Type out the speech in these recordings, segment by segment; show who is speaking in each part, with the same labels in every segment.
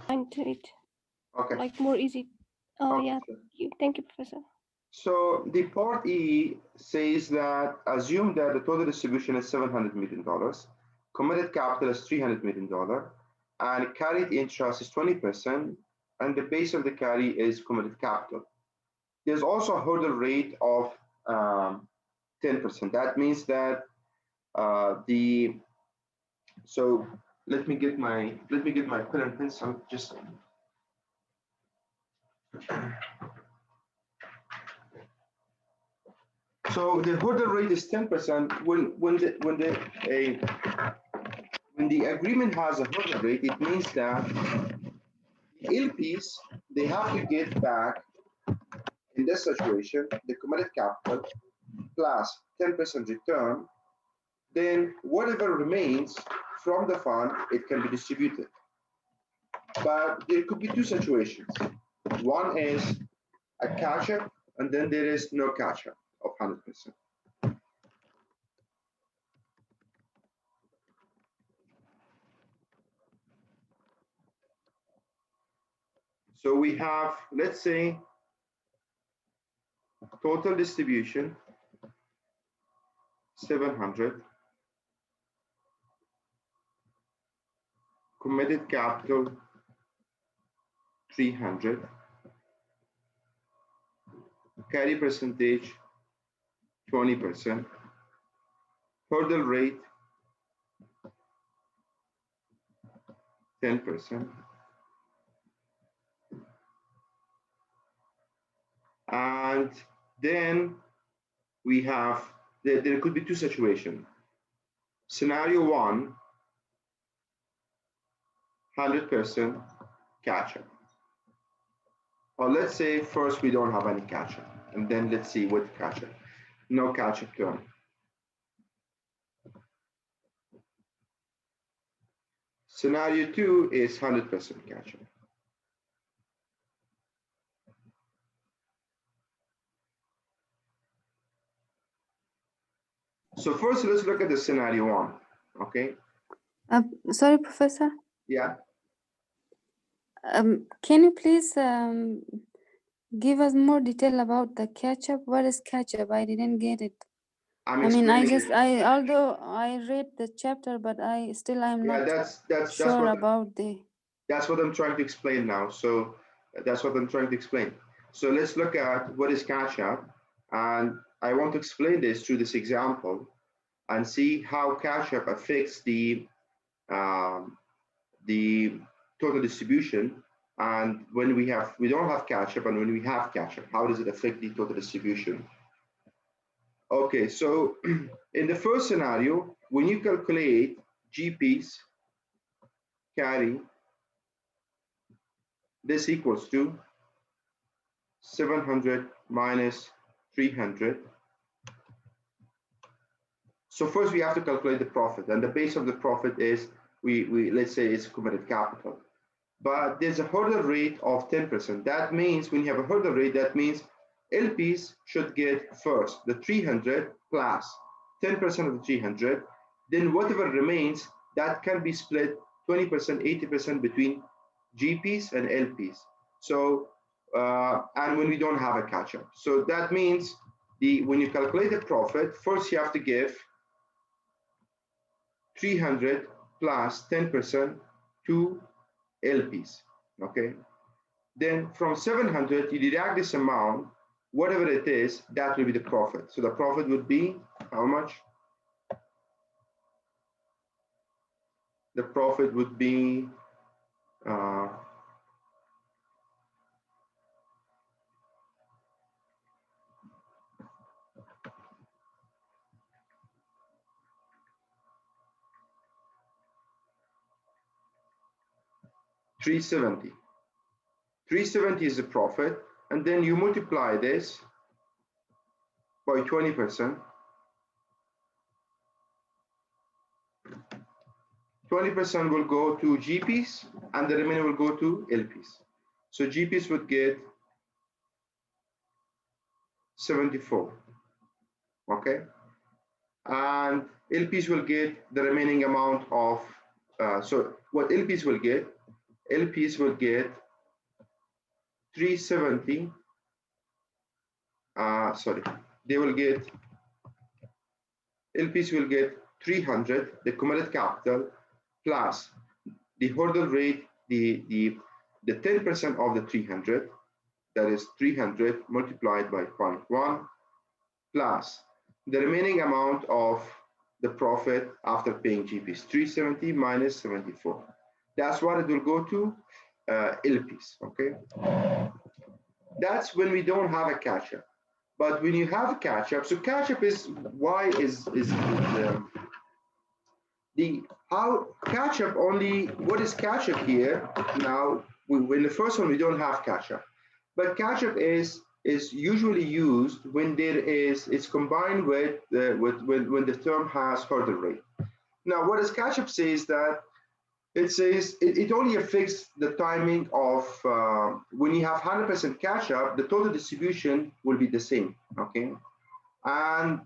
Speaker 1: into it.
Speaker 2: Okay.
Speaker 1: Like more easy.
Speaker 2: Okay.
Speaker 1: Yeah. Thank you, Professor.
Speaker 2: So the part E says that assume that the total distribution is $700 million, committed capital is $300 million, and carried interest is 20%, and the base of the carry is committed capital. There's also a hurdle rate of 10%. That means that so let me get my pen and pencil. Just so the hurdle rate is 10%. When the agreement has a hurdle rate, it means that the LPs, they have to get back, in this situation, the committed capital plus 10% return. Then whatever remains from the fund, it can be distributed. But there could be two situations. One is a catch-up, and then there is no catch-up of 100%. So we have, let's say, total distribution 700, committed capital 300, carry percentage 20%, hurdle rate 10%, and then we have, there could be two situations. Scenario one, 100% catch-up. Or let's say first we don't have any catch-up, and then let's see what catch-up. No catch-up term. Scenario two is 100% catch-up. So first, let's look at the scenario one, okay?
Speaker 3: Sorry, Professor.
Speaker 2: Yeah.
Speaker 3: Can you please give us more detail about the catch-up? What is catch-up? I didn't get it. Although I read the chapter, but I'm not sure about the.
Speaker 2: That's what I'm trying to explain now. So that's what I'm trying to explain. So let's look at what is catch-up, and I want to explain this through this example and see how catch-up affects the total distribution, and when we don't have catch-up, and when we have catch-up, how does it affect the total distribution? Okay, so in the first scenario, when you calculate GPs carry, this equals to 700 minus 300. So first we have to calculate the profit, and the base of the profit is, let's say it's committed capital. But there's a hurdle rate of 10%. That means when you have a hurdle rate, that means LPs should get first the 300 plus 10% of the 300. Then whatever remains, that can be split 20%, 80% between GPs and LPs. So, and when we don't have a catch-up. So that means when you calculate the profit, first you have to give 300 plus 10% to LPs, okay? Then from 700, you deduct this amount, whatever it is, that will be the profit. So the profit would be how much? The profit would be $370. 370 is the profit, and then you multiply this by 20%. 20% will go to GPs, and the remaining will go to LPs. So GPs would get 74, okay? And LPs will get the remaining amount of, so what LPs will get LPs will get 370. Sorry, they will get, LPs will get 300, the committed capital, plus the hurdle rate, the 10% of the 300, that is 300 multiplied by 0.1, plus the remaining amount of the profit after paying GPs, 370 minus 74. That's what it will go to LPs, okay? That's when we don't have a catch-up. But when you have a catch-up, so catch-up is, why is the how catch-up only, what is catch-up here? Now, in the first one, we don't have catch-up. But catch-up is usually used when there is, it's combined with when the term has hurdle rate. Now, what does catch-up say is that it says it only affects the timing of when you have 100% catch-up, the total distribution will be the same, okay? And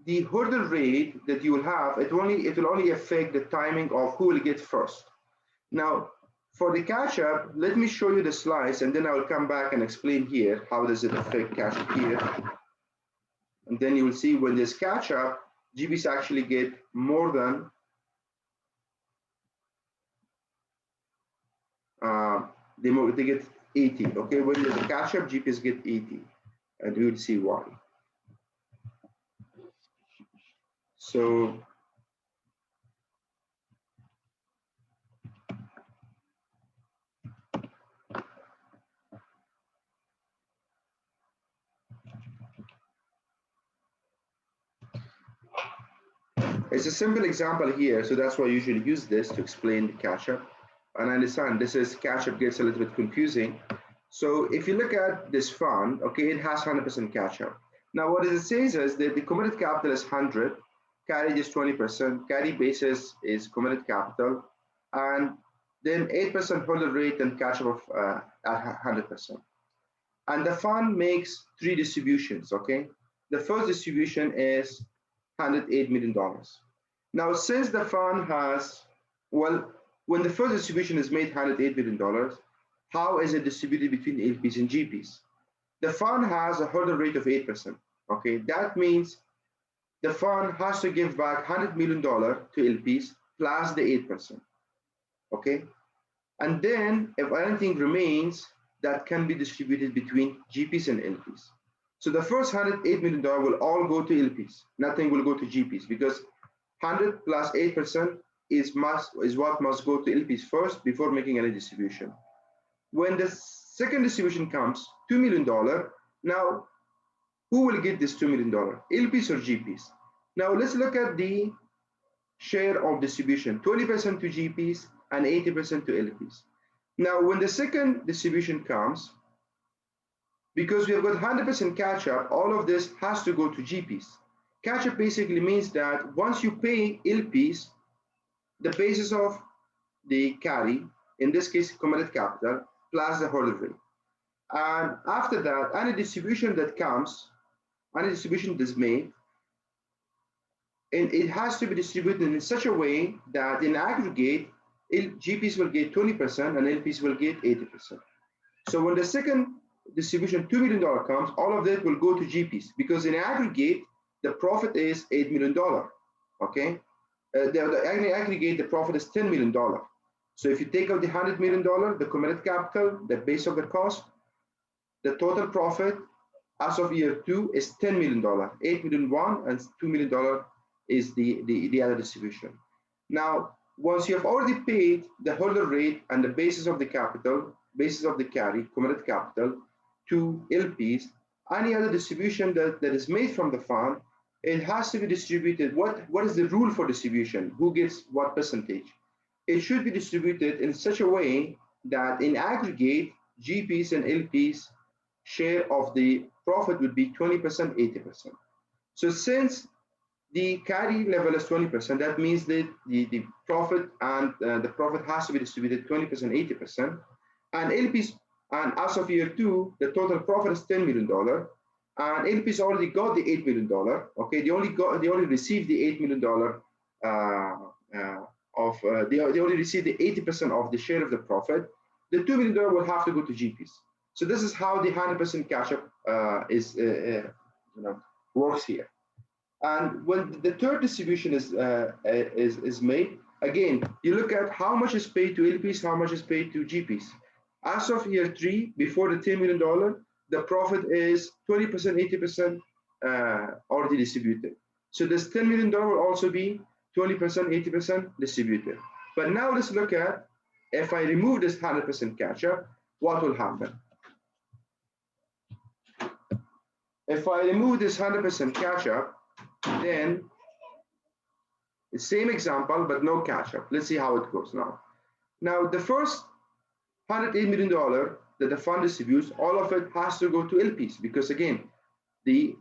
Speaker 2: the hurdle rate that you will have, it will only affect the timing of who will get first. Now, for the catch-up, let me show you the slides, and then I will come back and explain here how does it affect catch-up here. And then you will see when there's catch-up, GPs actually get more than they get 80. Okay, when there's a catch-up, GPs get 80, and we will see why. So it's a simple example here, so that's why I usually use this to explain the catch-up. And I understand this is catch-up gets a little bit confusing. So if you look at this fund, okay, it has 100% catch-up. Now what it says is that the committed capital is 100, carry is 20%, carry basis is committed capital, and then 8% hurdle rate and catch-up of at 100%. And the fund makes 3 distributions, okay? The first distribution is $108 million. Now, since the fund has, well, when the first distribution is made $108 million, how is it distributed between LPs and GPs? The fund has a hurdle rate of 8%, okay? That means the fund has to give back $100 million to LPs plus the 8%, okay? And then if anything remains, that can be distributed between GPs and LPs. So the first $108 million will all go to LPs. Nothing will go to GPs because 100 plus 8% is what must go to LPs first before making any distribution. When the second distribution comes, $2 million, now who will get this $2 million? LPs or GPs? Now let's look at the share of distribution, 20% to GPs and 80% to LPs. Now when the second distribution comes, because we have got 100% catch-up, all of this has to go to GPs. Catch-up basically means that once you pay LPs, the basis of the carry, in this case committed capital, plus the hurdle rate. And after that, any distribution that comes, any distribution that's made, and it has to be distributed in such a way that in aggregate, GPs will get 20% and LPs will get 80%. So when the second distribution, $2 million comes, all of that will go to GPs because in aggregate, the profit is $8 million, okay? The aggregate, the profit is $10 million. So if you take out the $100 million, the committed capital, the base of the cost, the total profit as of year 2 is $10 million, $8 million one and $2 million is the other distribution. Now, once you have already paid the hurdle rate and the basis of the capital, basis of the carry, committed capital to LPs, any other distribution that is made from the fund, it has to be distributed. What is the rule for distribution? Who gets what percentage? It should be distributed in such a way that in aggregate, GPs and LPs share of the profit would be 20%, 80%. So since the carry level is 20%, that means that the profit and the profit has to be distributed 20%, 80%. And LPs, and as of year 2, the total profit is $10 million. And LPs already got the $8 million. Okay, they only received the $8 million they only receive the 80% of the share of the profit, the $2 million will have to go to GPs. So this is how the 100% catch-up works here. And when the third distribution is made, again, you look at how much is paid to LPs, how much is paid to GPs. As of year 3, before the $10 million, the profit is 20%, 80% already distributed. So this $10 million will also be 20%, 80% distributed. But now let's look at, if I remove this 100% catch-up, what will happen? If I remove this 100% catch-up, then the same example, but no catch-up. Let's see how it goes now. Now, the first $108 million that the fund distributes, all of it has to go to LPs, because again, the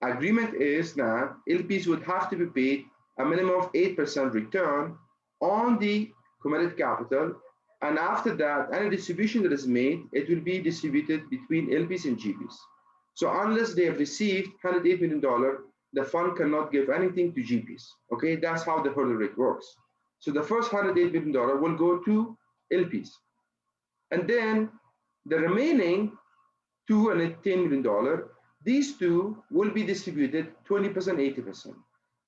Speaker 2: agreement is that LPs would have to be paid a minimum of 8% return on the committed capital, and after that, any distribution that is made, it will be distributed between LPs and GPs. So unless they have received $108 million, the fund cannot give anything to GPs. Okay, that's how the hurdle rate works. So the first $108 million will go to LPs. And then the remaining $210 million, these two will be distributed 20%, 80%.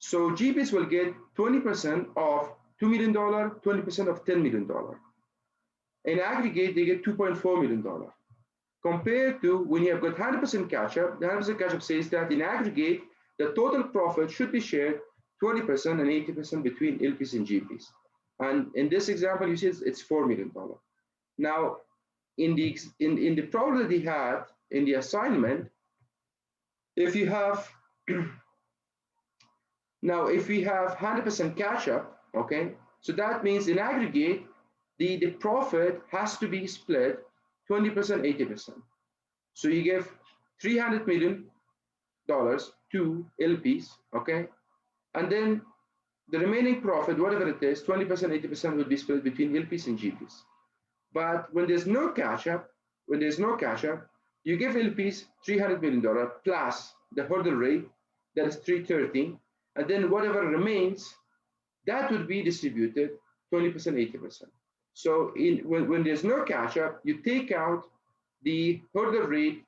Speaker 2: So GPs will get 20% of $2 million, 20% of $10 million. In aggregate, they get $2.4 million. Compared to when you have got 100% catch-up, the 100% catch-up says that in aggregate, the total profit should be shared 20% and 80% between LPs and GPs. And in this example, you see it's $4 million. Now, in the problem that he had in the assignment, if you have now if we have 100% catch-up, okay, so that means in aggregate, the profit has to be split 20%, 80%. So you give $300 million to LPs, okay? And then the remaining profit, whatever it is, 20%, 80% will be split between LPs and GPs. But when there's no catch-up, you give LPs $300 million plus the hurdle rate, that is 330, and then whatever remains, that would be distributed 20%, 80%. So when there's no catch-up, you take out the hurdle rate,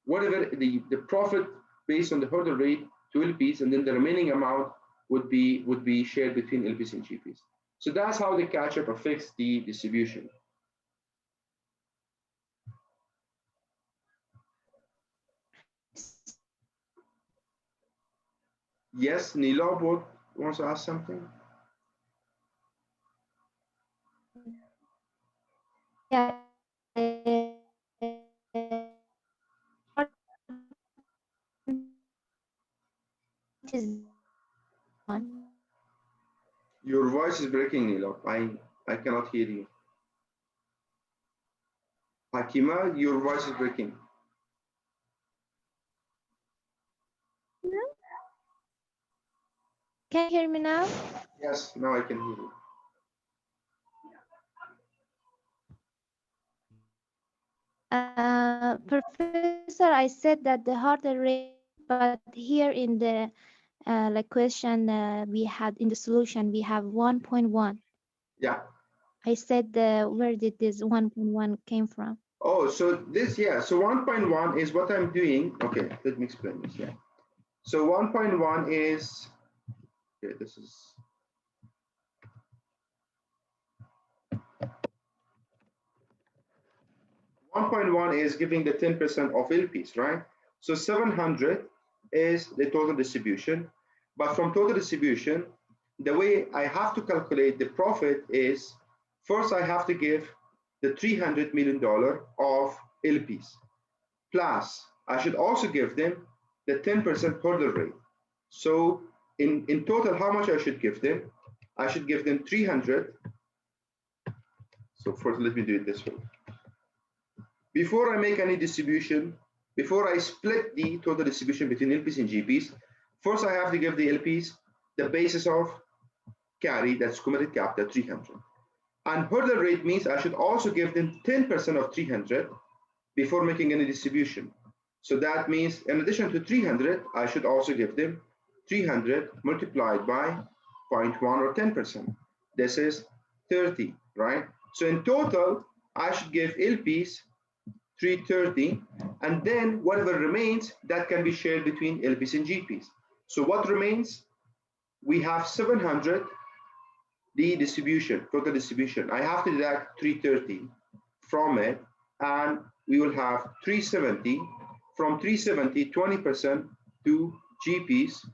Speaker 2: whatever the profit based on the hurdle rate to LPs, and then the remaining amount would be shared between LPs and GPs. So that's how the catch-up affects the distribution. Yes, Nilo wants to ask something.
Speaker 1: Yeah.
Speaker 2: Your voice is breaking, Nilo. I cannot hear you. Hakima, your voice is breaking.
Speaker 1: Can you hear me now?
Speaker 2: Yes, now I can hear you.
Speaker 1: Professor, I said that the hurdle rate, but here in the like question we had in the solution, we have 1.1.
Speaker 2: Yeah.
Speaker 1: I said where did this 1.1 came from?
Speaker 2: Oh, so this, yeah, so 1.1 is what I'm doing. Okay, let me explain this, yeah. So 1.1 is, okay, this is, $1.1 is giving the 10% of LPs, right? So 700 is the total distribution, but from total distribution, the way I have to calculate the profit is, first I have to give the $300 million of LPs, plus I should also give them the 10% hurdle rate. So in total, how much I should give them? I should give them 300. So first, let me do it this way. Before I make any distribution, before I split the total distribution between LPs and GPs, first I have to give the LPs the basis of carry, that's committed capital, 300. And hurdle rate means I should also give them 10% of 300 before making any distribution. So that means in addition to 300, I should also give them 300 multiplied by 0.1 or 10%. This is 30, right? So in total, I should give LPs 330, and then whatever remains, that can be shared between LPs and GPs. So what remains? We have 700, the distribution, total distribution. I have to deduct 330 from it, and we will have 370. From 370, 20% to GPs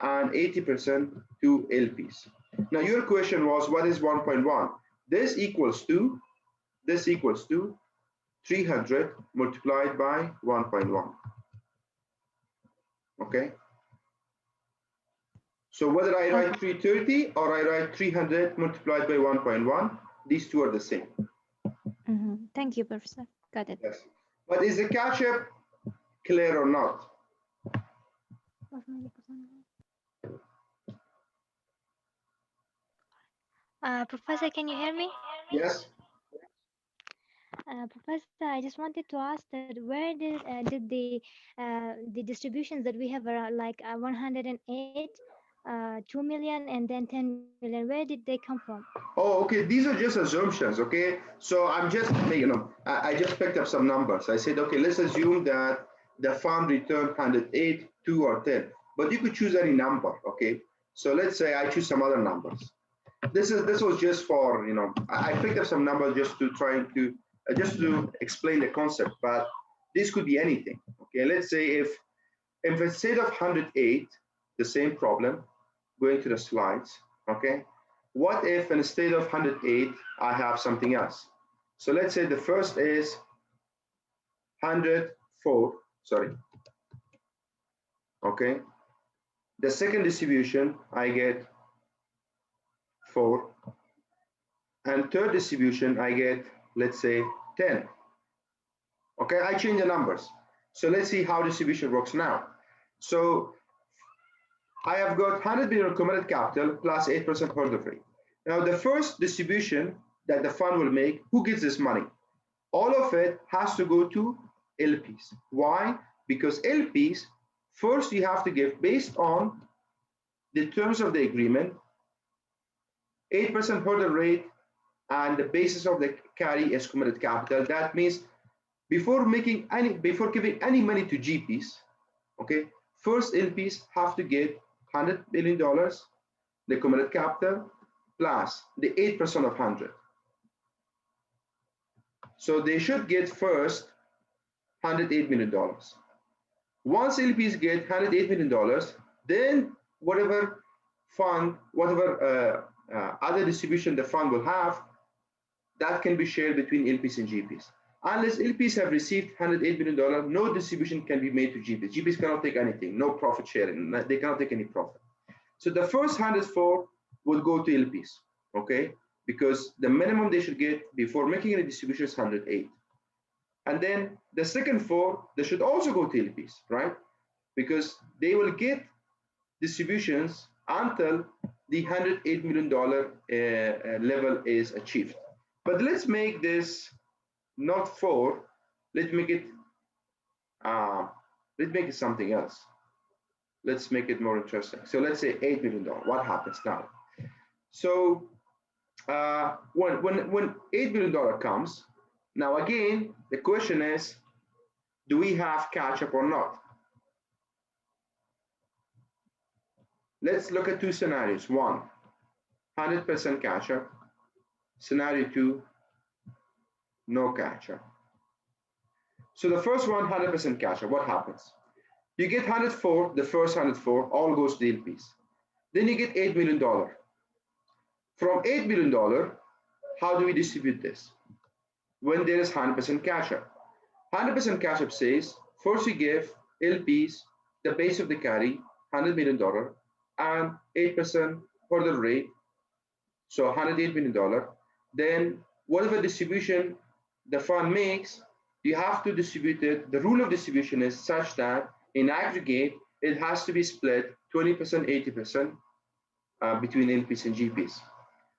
Speaker 2: and 80% to LPs. Now your question was, what is 1.1? This equals to 300 multiplied by 1.1. Okay. So whether I write 330 or I write 300 multiplied by 1.1, these two are the same.
Speaker 1: Thank you, Professor. Got it.
Speaker 2: Yes. But is the catch-up clear or not?
Speaker 4: Professor, can you hear me?
Speaker 2: Yes.
Speaker 4: Professor, I just wanted to ask that where did the distributions that we have are like 108, 2 million, and then 10 million. Where did they come from?
Speaker 2: Oh, okay. These are just assumptions. Okay. So I'm just, I just picked up some numbers. I said, okay, let's assume that the fund returned 108, 2, or 10. But you could choose any number. Okay. So let's say I choose some other numbers. This was just for, I picked up some numbers just to just to explain the concept, but this could be anything. Okay, let's say if instead of 108, the same problem, going to the slides, okay, what if instead of 108, I have something else? So let's say the first is 104, sorry, okay. The second distribution, I get 4, and third distribution, I get, let's say, 10. Okay, I change the numbers. So let's see how distribution works now. So I have got 100 billion committed capital plus 8% hurdle rate. Now the first distribution that the fund will make, who gets this money? All of it has to go to LPs. Why? Because LPs, first you have to give, based on the terms of the agreement, 8% hurdle rate, and the basis of the carry is committed capital. That means before giving any money to GPs, okay, first LPs have to get $100 billion, the committed capital, plus the 8% of 100. So they should get first $108 million. Once LPs get $108 million, then whatever fund, whatever other distribution the fund will have, that can be shared between LPs and GPs. Unless LPs have received $108 million, no distribution can be made to GPs. GPs cannot take anything, no profit sharing, they cannot take any profit. So the first 104 will go to LPs, okay? Because the minimum they should get before making any distribution is 108. And then the second 4, they should also go to LPs, right? Because they will get distributions until the $108 million level is achieved. But let's make this not 4. Let's make it something else. Let's make it more interesting. So let's say $8 million. What happens now? So when $8 million comes, now again the question is, do we have catch up or not? Let's look at 2 scenarios. 1, 100% catch up. Scenario 2, no catch up. So the first one, 100% catch up. What happens? You get 104, the first 104, all goes to the LPs. Then you get $8 million. From $8 million, how do we distribute this? When there is 100% catch up. 100% catch up says, first you give LPs the base of the carry, $100 million, and 8% hurdle rate, so $108 million. Then whatever distribution the fund makes, you have to distribute it. The rule of distribution is such that in aggregate, it has to be split 20%, 80% between LPs and GPs.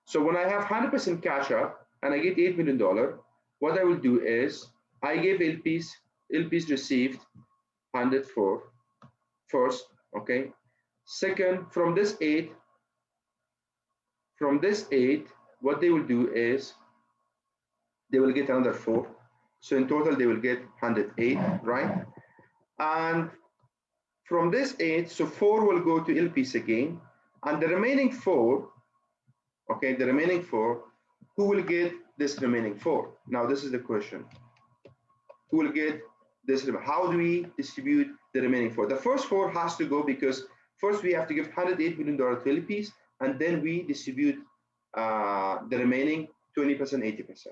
Speaker 2: So when I have 100% catch up and I get $8 million, what I will do is I give LPs received 104 first, okay? Second, from this 8, From this 8, what they will do is they will get another 4. So in total, they will get 108, right? And from this 8, so 4 will go to LPs again. And the remaining 4, okay, the remaining 4, who will get this remaining 4? Now, this is the question. Who will get this? How do we distribute the remaining 4? The first 4 has to go because first we have to give $108 million to LPs, and then we distribute the remaining 20%, 80%.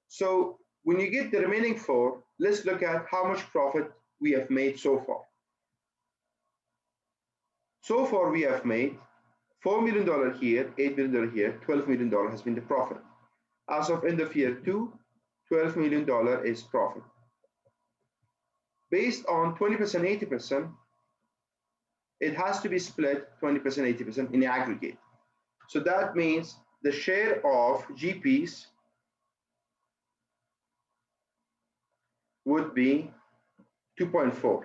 Speaker 2: So when you get the remaining 4, let's look at how much profit we have made so far. So far we have made $4 million here, $8 million here, $12 million has been the profit. As of end of year 2, $12 million is profit. Based on 20%, 80%, it has to be split 20%, 80% in the aggregate. So that means the share of GPs would be 2.4.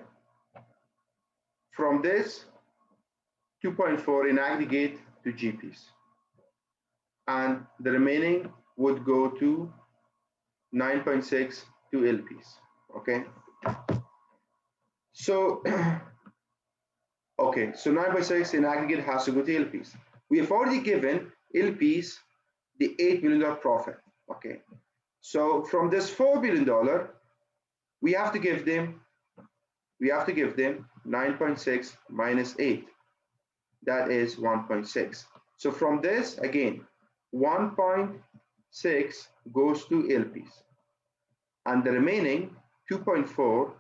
Speaker 2: From this, 2.4 in aggregate to GPs. And the remaining would go to 9.6 to LPs, okay? So, okay, so 9.6 in aggregate has to go to LPs. We have already given LPs the $8 million profit, okay? So from this $4 billion, we have to give them 9.6 minus 8. That is 1.6. So from this, again, 1.6 goes to LPs. And the remaining 2.4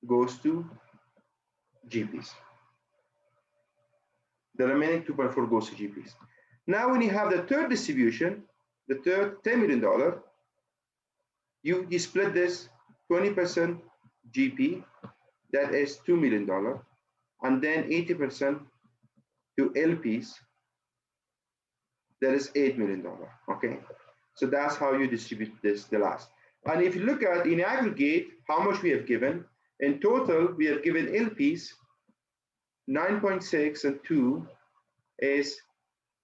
Speaker 2: goes to GPs. The remaining 2.4 goes to GPs. Now, when you have the third distribution, the third $10 million, you split this 20% GP, that is $2 million, and then 80% to LPs, that is $8 million, okay? So that's how you distribute this, the last. And if you look at in aggregate, how much we have given, in total, we have given LPs 9.6 and 2 is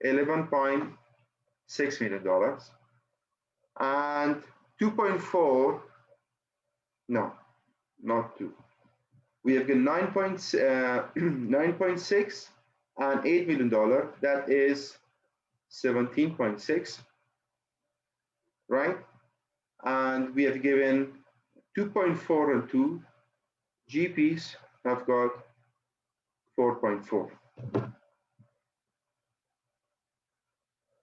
Speaker 2: $11.6 million. And 2.4, no, not 2. We have given 9.6 and $8 million, that is 17.6, right? And we have given 2.4 and 2. GPs have got 4.4.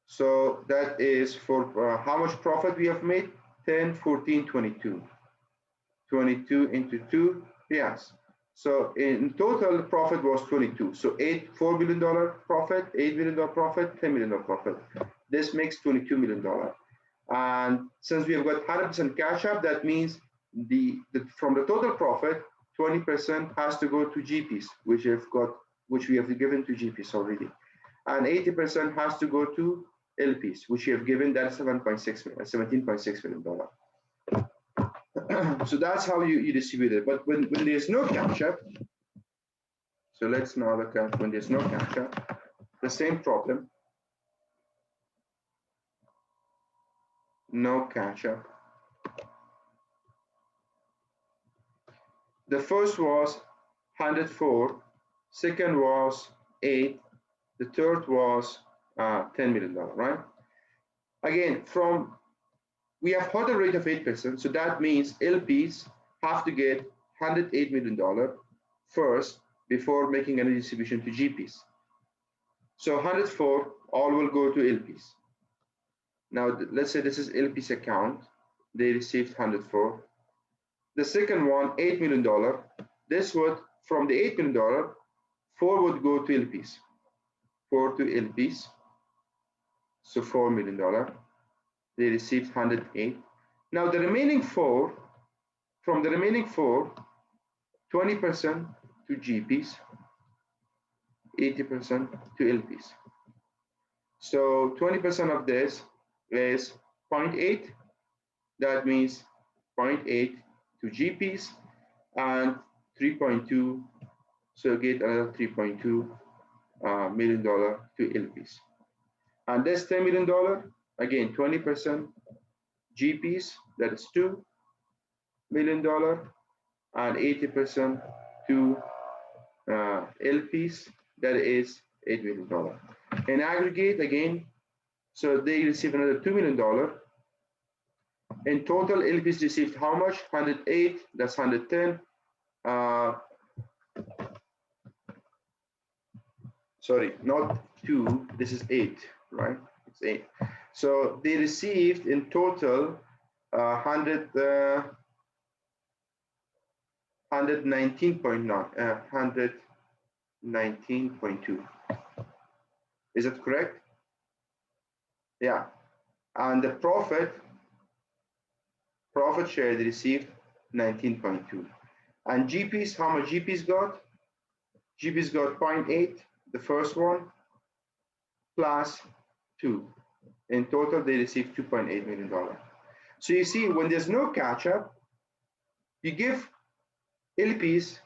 Speaker 2: So that is for how much profit we have made? 10, 14, 22. 22 into 2, yes. So in total, profit was 22. So $4 billion profit, $8 million profit, $10 million profit. This makes $22 million. And since we have got 100% cash up, that means from the total profit, 20% has to go to GPs, which we have given to GPs already. And 80% has to go to LPs, which we have given, that's $17.6 million. So that's how you distribute it. But when there's no cash up, so let's now look at when there's no cash up, the same problem. No cash up. The first was 104, second was 8, the third was $10 million, right? Again, we have hurdle rate of 8%, so that means LPs have to get $108 million first before making any distribution to GPs. So 104, all will go to LPs. Now, let's say this is LP's account. They received 104. The second one, $8 million. This would, from the $8 million, 4 would go to LPs. 4 to LPs. So $4 million. They received 108. Now the remaining 4, from the remaining 4, 20% to GPs, 80% to LPs. So 20% of this is 0.8. That means 0.8 to GPs and 3.2. So get another $3.2 million to LPs. And this $10 million, again, 20% GPs, that is $2 million, and 80% to LPs, that is $8 million. In aggregate, again, so they receive another $2 million. In total, LPs received how much? 108, that's 110. Sorry, not 2, this is 8, right? It's 8. So they received in total 119.9, 119.2. Is that correct? Yeah. And the profit share they received 19.2. And GPs, how much GPs got? GPs got 0.8, the first one, plus 2. In total, they received $2.8 million. So you see, when there's no catch-up, you give LPs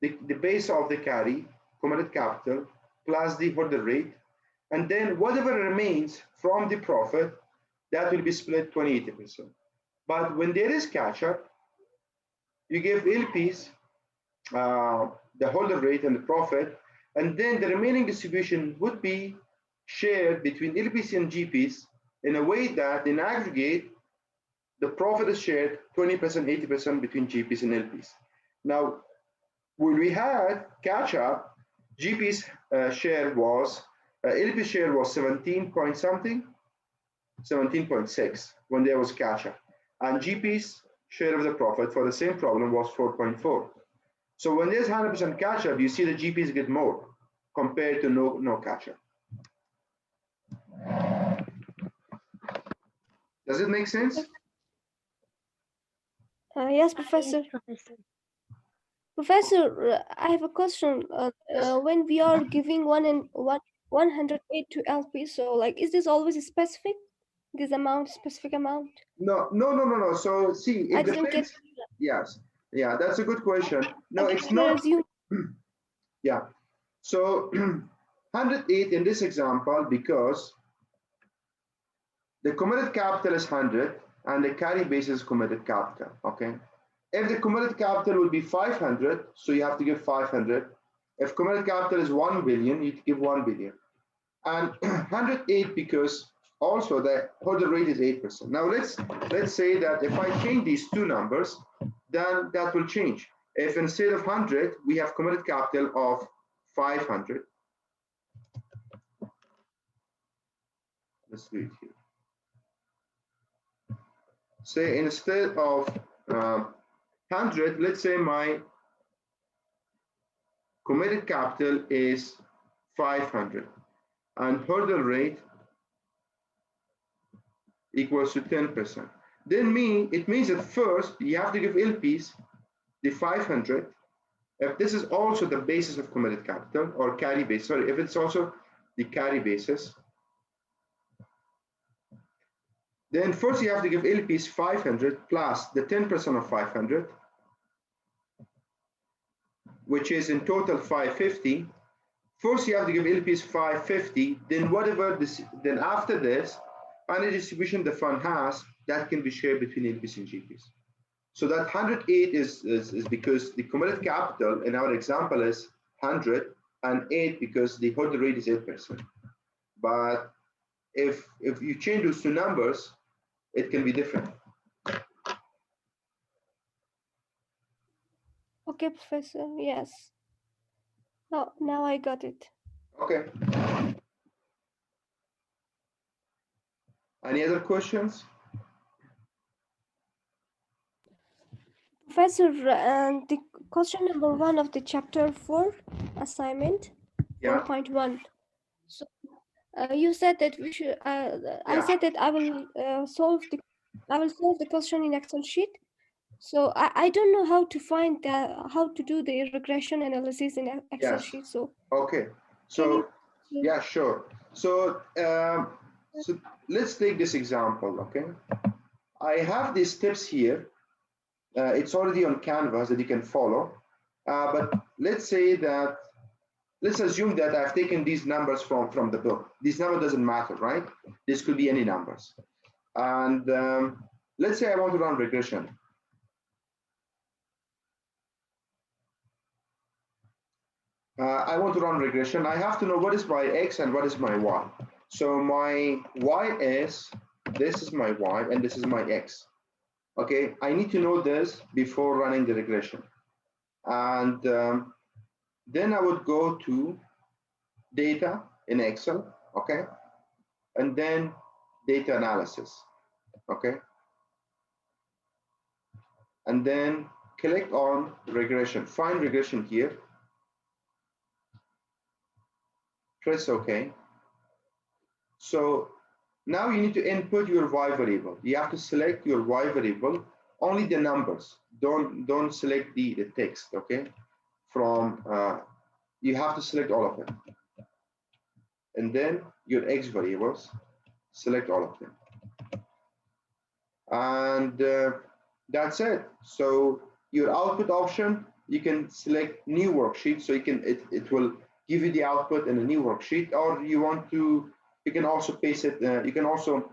Speaker 2: the base of the carry, committed capital, plus the hurdle rate, and then whatever remains from the profit, that will be split 20-80%. But when there is catch-up, you give LPs the hurdle rate and the profit, and then the remaining distribution would be shared between LPs and GPs in a way that in aggregate, the profit is shared 20%, 80% between GPs and LPs. Now, when we had catch-up, GP's share was, LP's share was 17 point something, 17.6 when there was catch-up. And GP's share of the profit for the same problem was 4.4. So when there's 100% catch-up, you see the GPs get more compared to no catch-up. Does it make sense?
Speaker 5: Yes, Professor. Professor, I have a question.
Speaker 2: Yes.
Speaker 5: When we are giving 108 to LP, so like, is this always specific? This amount, specific amount?
Speaker 2: No. So see, it depends. Yes. Yeah, that's a good question. No, it's not. Yeah. So 108 in this example, because the committed capital is 100 and the carry base is committed capital, okay? If the committed capital will be 500, so you have to give 500. If committed capital is 1 billion, you give 1 billion. And 108 because also the hurdle rate is 8%. Now let's say that if I change these two numbers, then that will change. If instead of 100, we have committed capital of 500. Let's do it here. Say instead of 100, let's say my committed capital is 500 and hurdle rate equals to 10%. Then it means that first you have to give LPs the 500. If this is also the basis of committed capital or carry base, sorry, if it's also the carry basis, then first you have to give LPs 500 plus the 10% of 500, which is in total 550. First you have to give LPs 550, then whatever this, then after this, any distribution the fund has, that can be shared between LPs and GPs. So that 108 is because the committed capital in our example is 100 and 8 because the hurdle rate is 8%. But if you change those two numbers, it can be different.
Speaker 5: Okay, Professor, yes. Now I got it.
Speaker 2: Okay. Any other questions?
Speaker 5: Professor, the question number 1 of the chapter 4 assignment,
Speaker 2: Yeah.
Speaker 5: 4.1. So you said that we should. I said that I will solve the question in Excel sheet. So I don't know how to find how to do the regression analysis in Excel sheet. So
Speaker 2: okay. So yeah, sure. So so let's take this example. Okay, I have these steps here. It's already on Canvas that you can follow. But let's say that let's assume that I've taken these numbers from the book. This number doesn't matter, right? This could be any numbers. And let's say I want to run regression. I want to run regression. I have to know what is my X and what is my Y. So my Y is, this is my Y and this is my X. Okay, I need to know this before running the regression. And then I would go to data in Excel, okay? And then data analysis, okay? And then click on regression, find regression here, press OK. So now you need to input your Y variable. You have to select your Y variable, only the numbers. Don't select the text, okay? From, you have to select all of them. And then your X variables, select all of them. And that's it. So your output option, you can select new worksheet, so you can it will give you the output in a new worksheet, or you want to, you can also paste it. You can also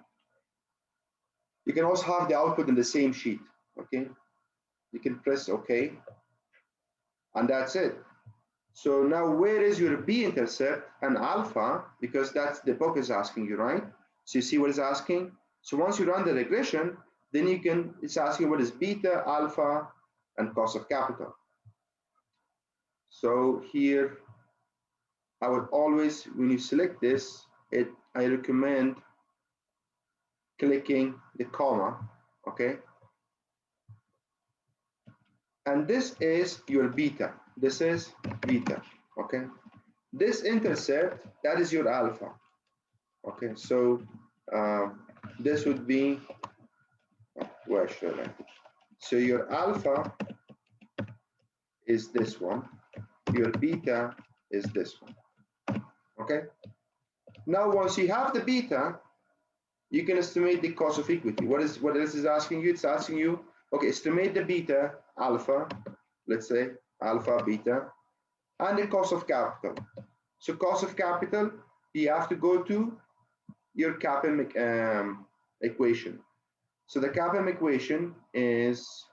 Speaker 2: have the output in the same sheet. Okay, you can press OK, and that's it. So now where is your b-intercept and alpha? Because that's the book is asking you, right? So you see what it's asking. So once you run the regression, then you can, it's asking what is beta, alpha, and cost of capital. So here, I would always, when you select this, I recommend clicking the comma, okay? And this is your beta. This is beta, okay? This intercept, that is your alpha, okay? So this would be, where should I? So your alpha is this one, your beta is this one, okay? Now, once you have the beta, you can estimate the cost of equity. What this is asking you? It's asking you, okay, estimate the beta, alpha, let's say alpha, beta, and the cost of capital. So cost of capital, you have to go to your CAPM equation. So the CAPM equation is,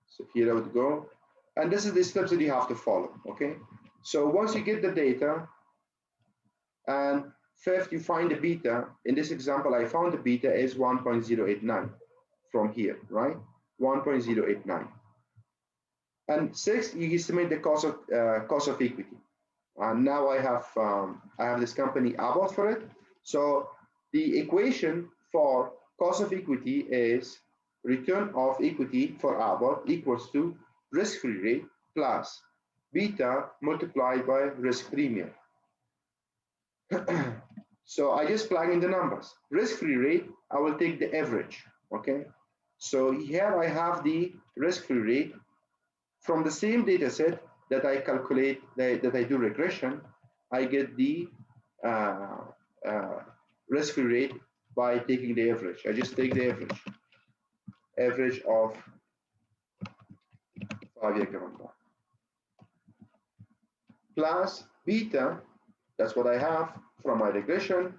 Speaker 2: so here I would go, and this is the steps that you have to follow, okay? So once you get the data, and fifth, you find the beta. In this example, I found the beta is 1.089 from here, right? 1.089. And sixth, you estimate the cost of equity. And now I have this company Abbott for it. So the equation for cost of equity is return of equity for Abbott equals to risk-free rate plus beta multiplied by risk premium. So I just plug in the numbers. Risk-free rate, I will take the average, okay? So here I have the risk-free rate from the same data set that I calculate, that I do regression. I get the risk-free rate by taking the average. I just take the average of 5-year government bond. Plus beta, that's what I have from my regression.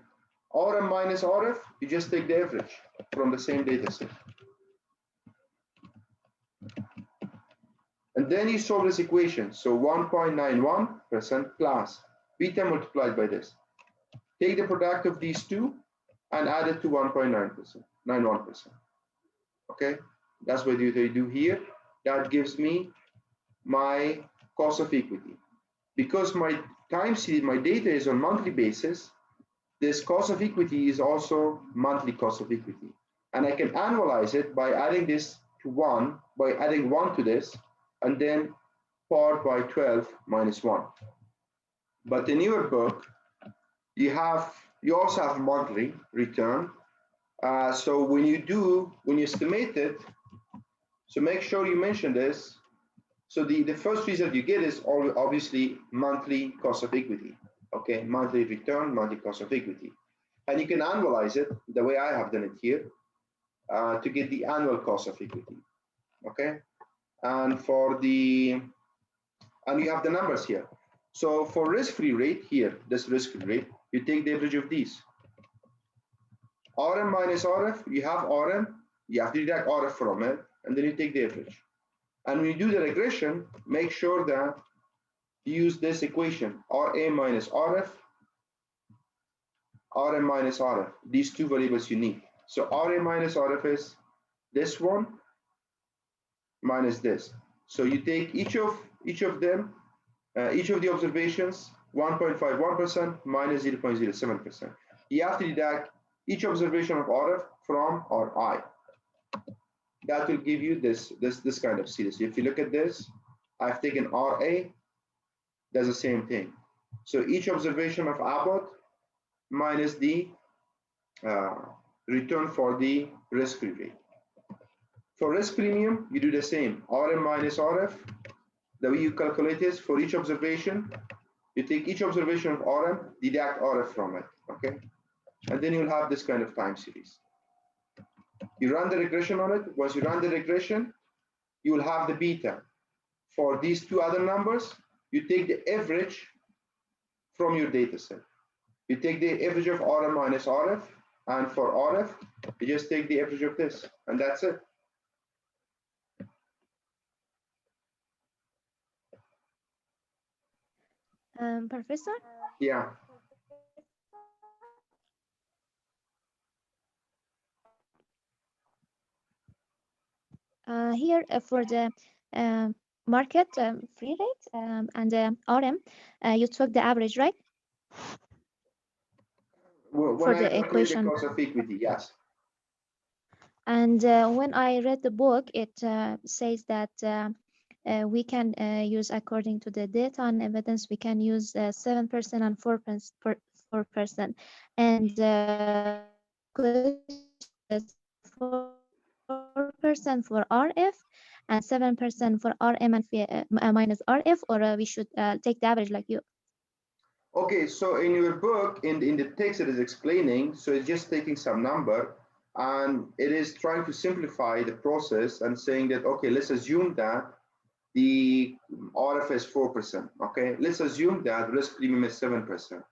Speaker 2: RM minus RF, you just take the average from the same data set. And then you solve this equation. So 1.91% plus beta multiplied by this. Take the product of these two and add it to 1.91%. Okay, that's what you do here. That gives me my cost of equity. Because my time series, my data is on monthly basis, this cost of equity is also monthly cost of equity. And I can annualize it by adding this to 1, by adding 1 to this, and then part by 12 minus 1. But in your book, you also have monthly return. So when you estimate it, so make sure you mention this. So the first result you get is obviously monthly cost of equity. Okay, monthly return, monthly cost of equity. And you can annualize it the way I have done it here to get the annual cost of equity. Okay, and you have the numbers here. So for risk-free rate here, this risk-free rate, you take the average of these. RM minus RF, you have RM, you have to deduct RF from it, and then you take the average. And when you do the regression, make sure that you use this equation, RA minus RF, RM minus RF, these two variables you need. So RA minus RF is this one minus this. So you take each of them, each of the observations, 1.51% minus 0.07%. You have to deduct each observation of RF from RI. That will give you this kind of series. If you look at this, I've taken RA, does the same thing. So each observation of Abbott minus the return for the risk-free rate. For risk premium, you do the same. RM minus RF. The way you calculate is for each observation, you take each observation of RM, deduct RF from it, okay? And then you'll have this kind of time series. You run the regression on it. Once you run the regression, you will have the beta. For these two other numbers, you take the average from your data set. You take the average of RM minus RF, and for RF, you just take the average of this, and that's it.
Speaker 1: Professor?
Speaker 2: Yeah.
Speaker 1: Here for the market free rate and RM, you took the average, right?
Speaker 2: When
Speaker 1: For
Speaker 2: I
Speaker 1: the
Speaker 2: calculate the
Speaker 1: equation.
Speaker 2: cost of equity, yes.
Speaker 1: And when I read the book, it says that we can use, according to the data and evidence, we can use 7% and 4%. And the question is 4% for RF and 7% for RM and minus RF, or we should take the average like you.
Speaker 2: Okay, so in your book, in the text it is explaining, so it's just taking some number and it is trying to simplify the process and saying that, okay, let's assume that the RF is 4%, okay? Let's assume that risk premium is 7%.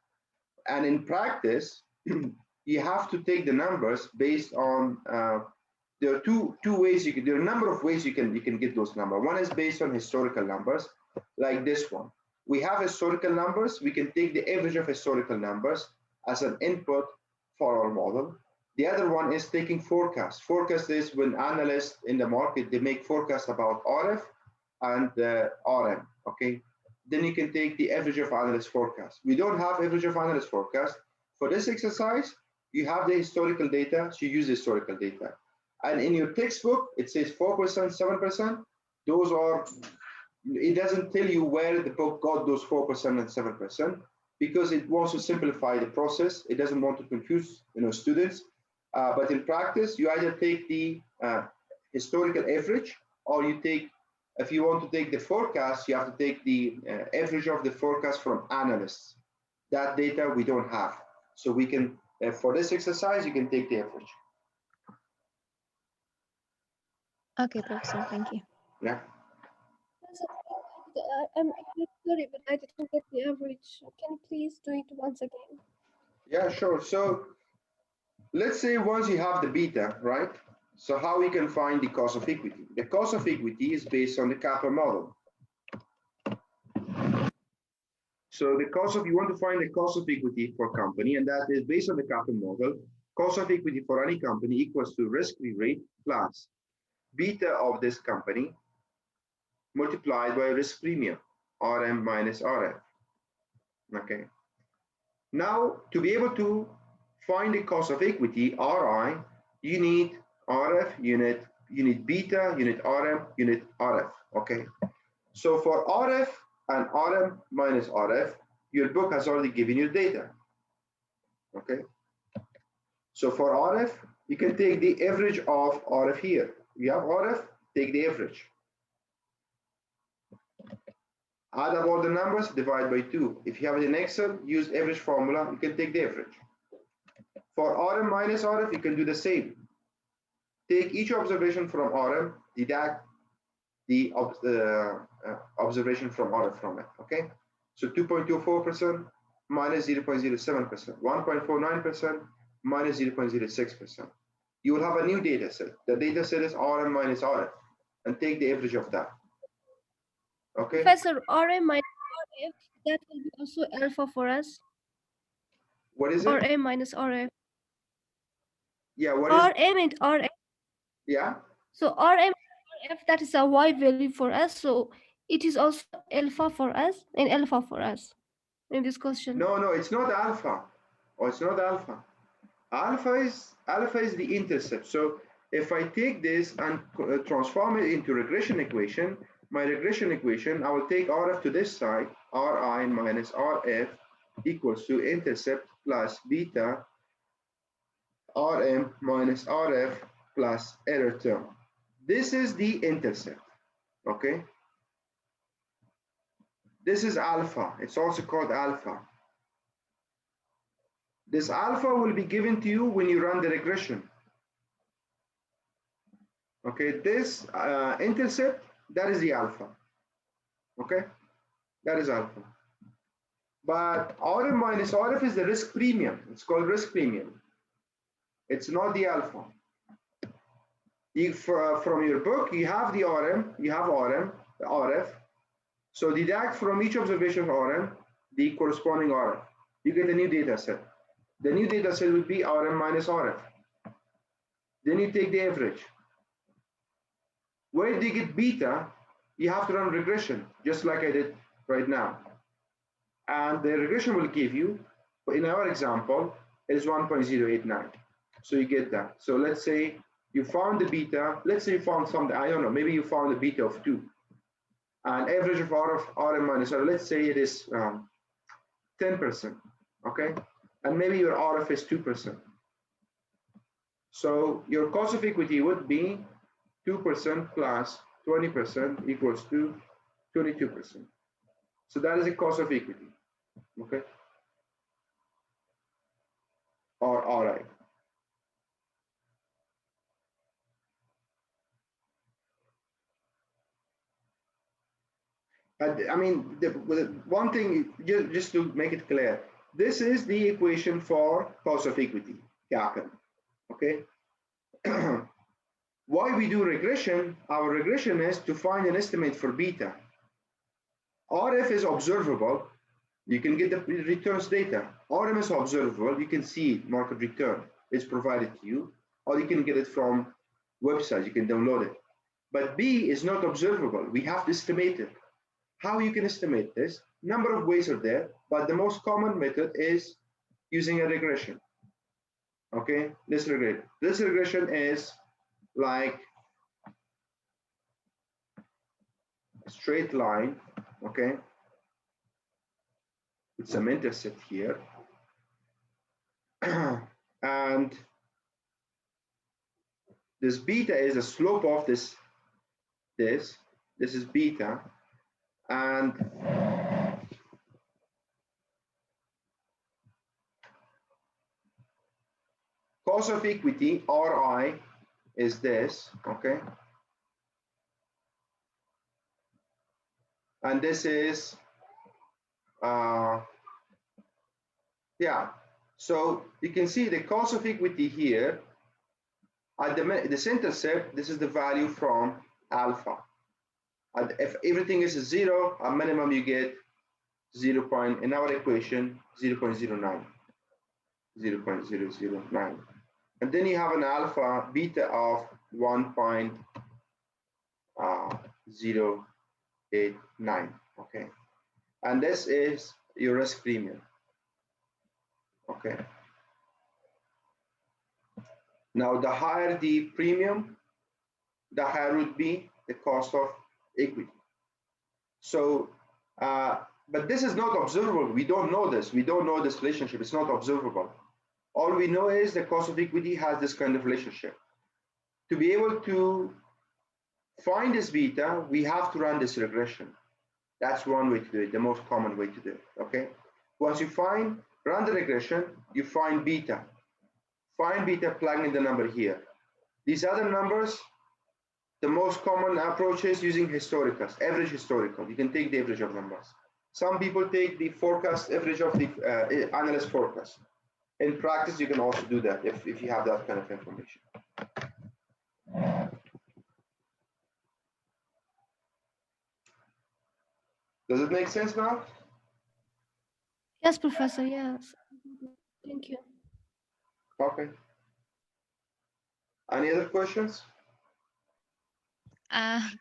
Speaker 2: And in practice, you have to take the numbers based on, there are two ways you can, there are a number of ways you can get those numbers. One is based on historical numbers, like this one. We have historical numbers. We can take the average of historical numbers as an input for our model. The other one is taking forecast. Forecast is when analysts in the market, they make forecasts about RF and RM, okay? Then you can take the average of analyst forecast. We don't have average of analyst forecast. For this exercise, you have the historical data, so you use historical data. And in your textbook, it says 4%, 7%. Those are, it doesn't tell you where the book got those 4% and 7% because it wants to simplify the process. It doesn't want to confuse students. But in practice, you either take the historical average or you take, if you want to take the forecast, you have to take the average of the forecast from analysts. That data we don't have. So we can, for this exercise, you can take the average.
Speaker 1: Okay, Professor, thank you.
Speaker 2: Yeah.
Speaker 5: I'm sorry, but I didn't get the average. Can you please do it once again?
Speaker 2: Yeah, sure. So let's say once you have the beta, right? So how we can find the cost of equity? The cost of equity is based on the Kappa model. So the cost of, you want to find the cost of equity for a company, and that is based on the Kappa model. Cost of equity for any company equals to risk-free rate plus beta of this company multiplied by risk premium, RM minus RF. Okay. Now, to be able to find the cost of equity, RI, you need RF, you need beta, you need RM, you need RF. Okay. So for RF and RM minus RF, your book has already given you data. Okay. So for RF, you can take the average of RF here. You have RF, take the average. Add up all the numbers, divide by 2. If you have it in Excel, use average formula, you can take the average. For RM minus RF, you can do the same. Take each observation from RM, deduct the observation from RF from it, okay? So 2.24% minus 0.07%, 1.49% minus 0.06%. You will have a new data set. The data set is RM minus RF, and take the average of that. Okay.
Speaker 5: Professor, RM minus RF, that will be also alpha for us.
Speaker 2: What is it?
Speaker 5: RM minus RF.
Speaker 2: Yeah, what is
Speaker 5: RM and RF.
Speaker 2: Yeah.
Speaker 5: So RM RF, that is a Y value for us. So it is also alpha for us and alpha for us in this question.
Speaker 2: No, it's not alpha. Or it's not alpha. Alpha is the intercept. So if I take this and transform it into regression equation, my regression equation, I will take RF to this side, Ri minus Rf equals to intercept plus beta Rm minus Rf plus error term. This is the intercept, okay? This is alpha. It's also called alpha. This alpha will be given to you when you run the regression. Okay, this intercept, that is the alpha. Okay, that is alpha. But Rm minus Rf is the risk premium. It's called risk premium. It's not the alpha. If from your book, you have the Rm, you have Rm, the Rf. So deduct from each observation of Rm the corresponding Rf. You get a new data set. The new data set will be Rm minus Rf. Then you take the average. Where do you get beta? You have to run regression, just like I did right now. And the regression will give you, in our example, it is 1.089. So you get that. So let's say you found the beta, let's say you found something, I don't know, maybe you found a beta of 2. And average of Rm minus R, let's say it is 10%, okay? And maybe your RF is 2%. So your cost of equity would be 2% plus 20% equals to 22%. So that is the cost of equity, okay? Or RI. I mean, the one thing, just to make it clear, this is the equation for cost of equity, capital, okay? Why we do regression? Our regression is to find an estimate for beta. RF is observable. You can get the returns data. RM is observable. You can see market return. It's provided to you, or you can get it from websites. You can download it. But B is not observable. We have to estimate it. How you can estimate this? Number of ways are there, but the most common method is using a regression. Okay, this regression is like a straight line, okay, with some intercept here. And this beta is the slope of this is beta, and cost of equity, RI, is this, okay? And this is, yeah. So you can see the cost of equity here, at this intercept, this is the value from alpha. And if everything is 0, a minimum you get 0. In our equation, 0.09. 0.009. And then you have an alpha beta of 1.089, okay? And this is your risk premium, okay? Now, the higher the premium, the higher would be the cost of equity. So, but this is not observable. We don't know this. We don't know this relationship. It's not observable. All we know is the cost of equity has this kind of relationship. To be able to find this beta, we have to run this regression. That's one way to do it, the most common way to do it, okay? Once you run the regression, you find beta. Find beta, plug in the number here. These other numbers, the most common approach is using historicals, average historical. You can take the average of numbers. Some people take the forecast average of the analyst forecast. In practice, you can also do that if you have that kind of information. Does it make sense now?
Speaker 5: Yes, Professor. Yes. Thank you.
Speaker 2: Okay. Any other questions?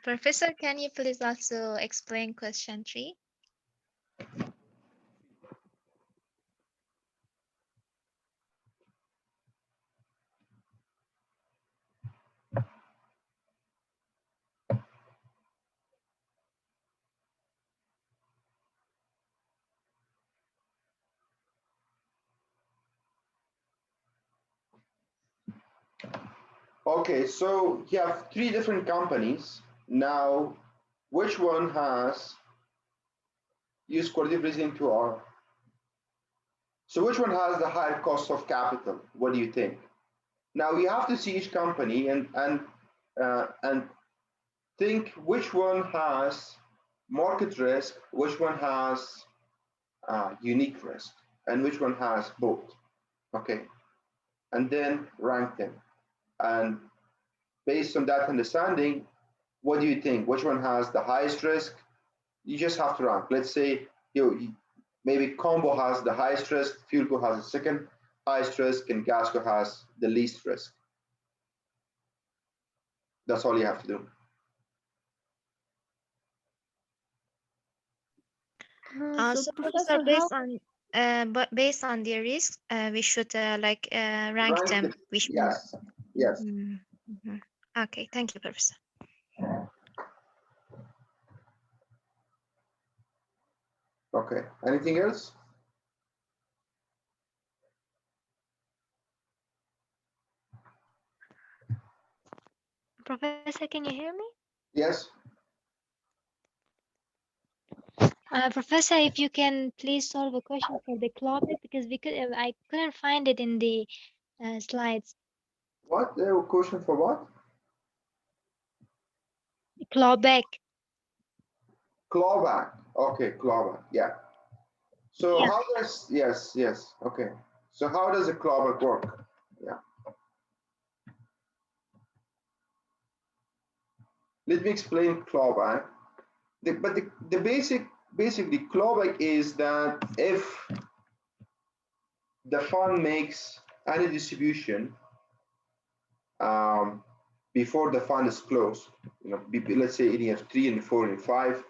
Speaker 1: Professor, can you please also explain question 3?
Speaker 2: Okay, so you have 3 different companies. Now, which one has used quantitative reasoning to R? So which one has the higher cost of capital? What do you think? Now you have to see each company and think which one has market risk, which one has unique risk, and which one has both. Okay, and then rank them. And based on that understanding, what do you think? Which one has the highest risk? You just have to rank. Let's say maybe Combo has the highest risk, Fuelco has the second highest risk, and Gasco has the least risk. That's all you have to do.
Speaker 1: So Professor, based on the risks, we should rank them.
Speaker 2: Yes, yes.
Speaker 1: Okay, thank you, Professor.
Speaker 2: Okay, anything else?
Speaker 4: Professor, can you hear me?
Speaker 2: Yes.
Speaker 4: Professor, if you can please solve a question for the clawback, because I couldn't find it in the slides.
Speaker 2: What? Question for what?
Speaker 4: Clawback.
Speaker 2: Clawback. Okay, clawback. Yeah. So
Speaker 4: Yeah.
Speaker 2: how does, yes, okay. So how does a clawback work? Yeah. Let me explain clawback. Basically clawback is that if the fund makes any distribution before the fund is closed, let's say in year 3 and 4 and 5,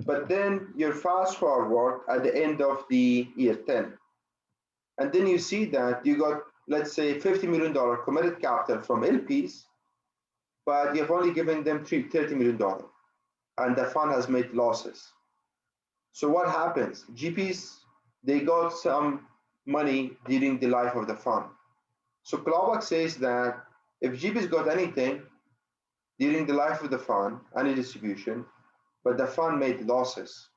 Speaker 2: but then you're fast forward at the end of the year 10, and then you see that you got, let's say, $50 million committed capital from LPs, but you've only given them $30 million, and the fund has made losses. So what happens? GPs, they got some money during the life of the fund. So clawback says that if GPs got anything during the life of the fund, any distribution, but the fund made losses,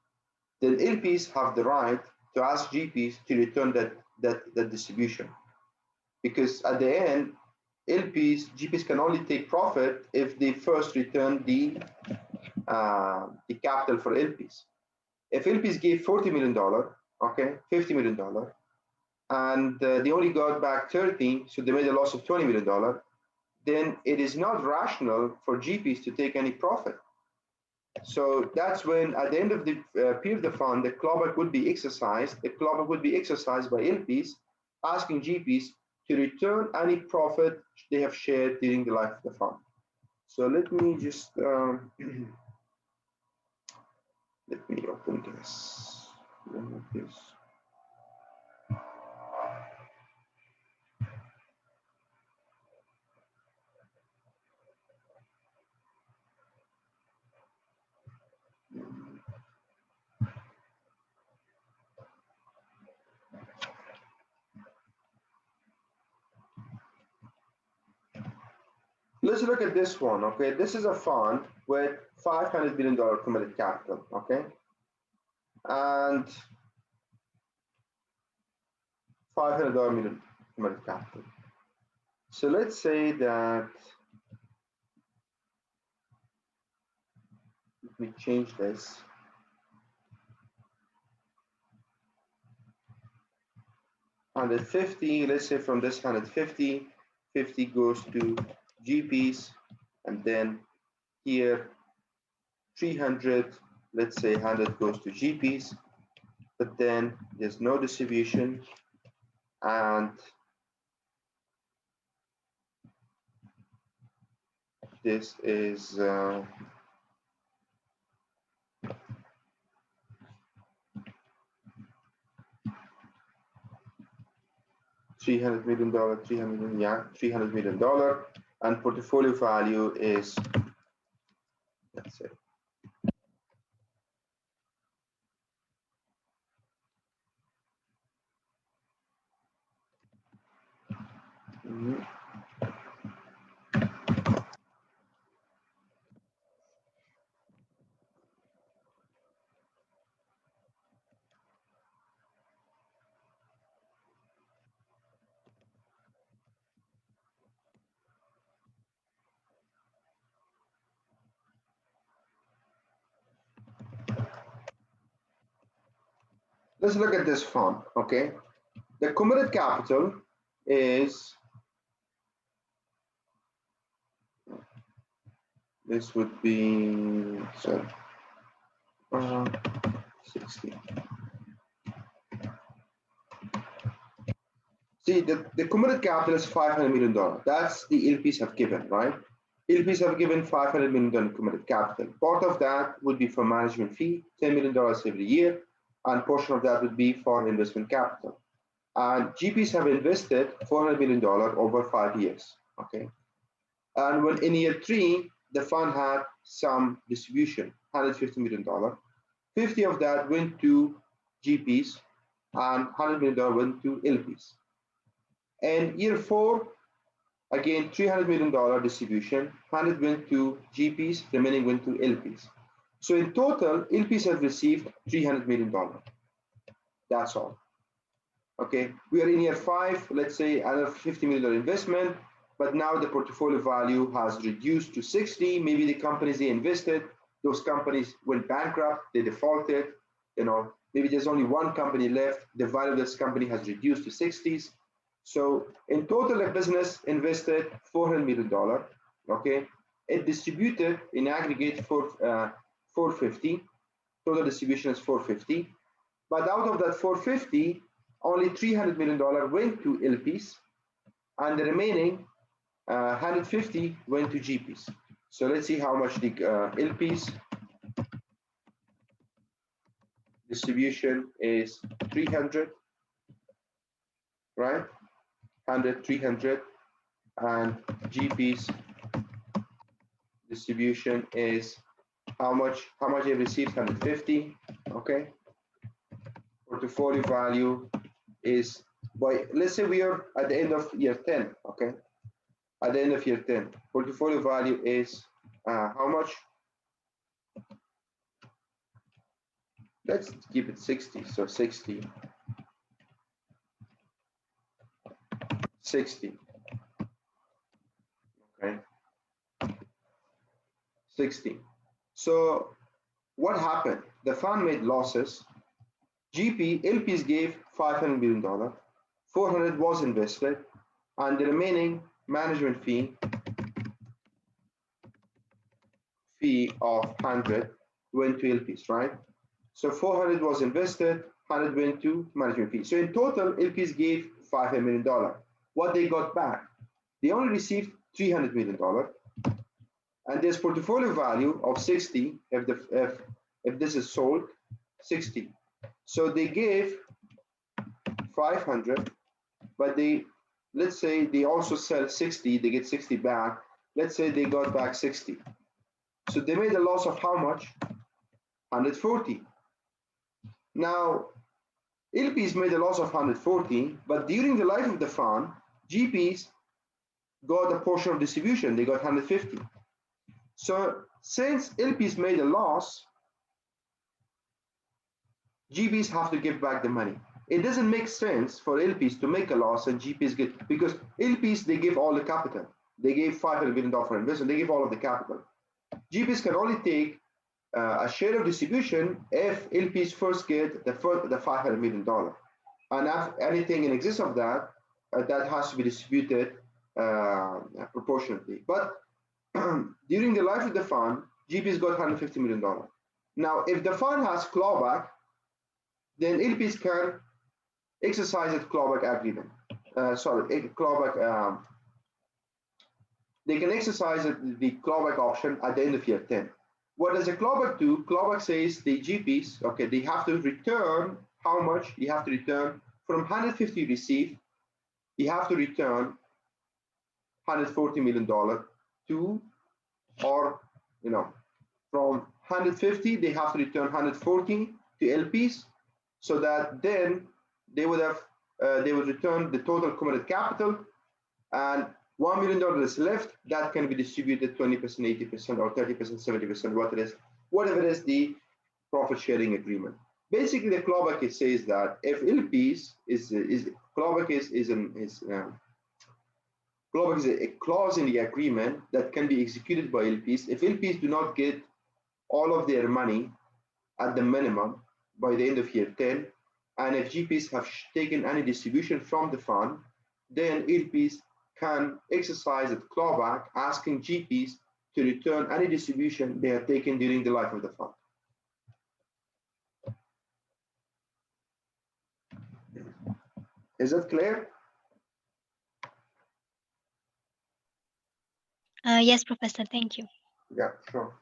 Speaker 2: then LPs have the right to ask GPs to return that distribution. Because at the end, GPs can only take profit if they first return the capital for LPs. If LPs gave $40 million, okay, $50 million, and they only got back 30, so they made a loss of $20 million, then it is not rational for GPs to take any profit. So that's when, at the end of the period of the fund, the clawback would be exercised. The clawback would be exercised by LPs, asking GPs to return any profit they have shared during the life of the fund. So let me just let me open this. Let's look at this one, okay? This is a fund with $500 billion committed capital, okay? And $500 million committed capital. So let's say that, let me change this. 150, let's say from this 150, 50 goes to GPs, and then here 300, let's say 100 goes to GPs, but then there's no distribution, and this is $300 million, $300 million, and portfolio value is, let's say, let's look at this fund, okay? The committed capital is, this would be, so, 60. See, the committed capital is $500 million. That's the LPs have given, right? LPs have given $500 million committed capital. Part of that would be for management fee, $10 million every year, and portion of that would be for investment capital. And GPs have invested $400 million over 5 years, okay? And when in year 3, the fund had some distribution, $150 million. 50 of that went to GPs, and $100 million went to LPs. And year 4, again, $300 million distribution, 100 went to GPs, remaining went to LPs. So in total, LPs have received $300 million. That's all. Okay, we are in year 5, let's say another $50 million investment, but now the portfolio value has reduced to 60. Maybe the companies they invested, those companies went bankrupt, they defaulted, maybe there's only one company left, the value of this company has reduced to 60s. So in total, the business invested $400 million, okay? It distributed in aggregate for 450, total distribution is 450. But out of that 450, only $300 million went to LPs, and the remaining 150 went to GPs. So let's see how much the LPs distribution is 300, right? 100, 300, and GPs distribution is how much they received, 150, okay? Portfolio value is, let's say we are at the end of year 10, okay? At the end of year 10, portfolio value is how much? Let's keep it 60, so 60. 60, okay, 60. So what happened? The fund made losses. LPs gave $500 million, 400 was invested, and the remaining management fee of 100 went to LPs, right? So 400 was invested, 100 went to management fee. So in total, LPs gave $500 million. What they got back? They only received $300 million, and there's portfolio value of 60 if this is sold, 60. So they gave 500, but let's say they also sell 60, they get 60 back. Let's say they got back 60. So they made a loss of how much? 140. Now, LPs made a loss of 140, but during the life of the fund, GPs got a portion of distribution, they got 150. So since LPs made a loss, GPs have to give back the money. It doesn't make sense for LPs to make a loss and GPs get, because LPs, they give all the capital. They gave $500 million for investment, they give all of the capital. GPs can only take a share of distribution if LPs first get the $500 million. And anything in excess of that, that has to be distributed proportionately. But during the life of the fund, GP's got $150 million. Now, if the fund has clawback, then LPs can exercise its clawback agreement. Clawback. They can exercise the clawback option at the end of year 10. What does a clawback do? Clawback says the GPs, okay, they have to return how much? You have to return from 150 received, you have to return $140 million to, or, from 150, they have to return 140 to LPs, so that then they would return the total committed capital, and $1 million is left. That can be distributed 20%, 80%, or 30%, 70%, whatever is the profit sharing agreement. Basically, the clawback says that if LPs clawback is a clause in the agreement that can be executed by LPs. If LPs do not get all of their money at the minimum by the end of year 10, and if GPs have taken any distribution from the fund, then LPs can exercise a clawback, asking GPs to return any distribution they have taken during the life of the fund. Is that clear?
Speaker 4: Yes, Professor, thank you.
Speaker 2: Yeah, sure.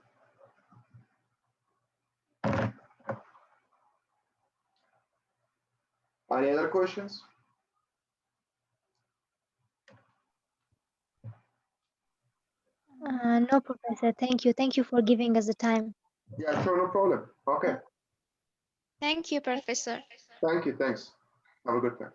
Speaker 2: Any other questions?
Speaker 4: No, Professor, thank you. Thank you for giving us the time.
Speaker 2: Yeah, sure, no problem. Okay.
Speaker 1: Thank you, Professor.
Speaker 2: Thank you. Thanks. Have a good time.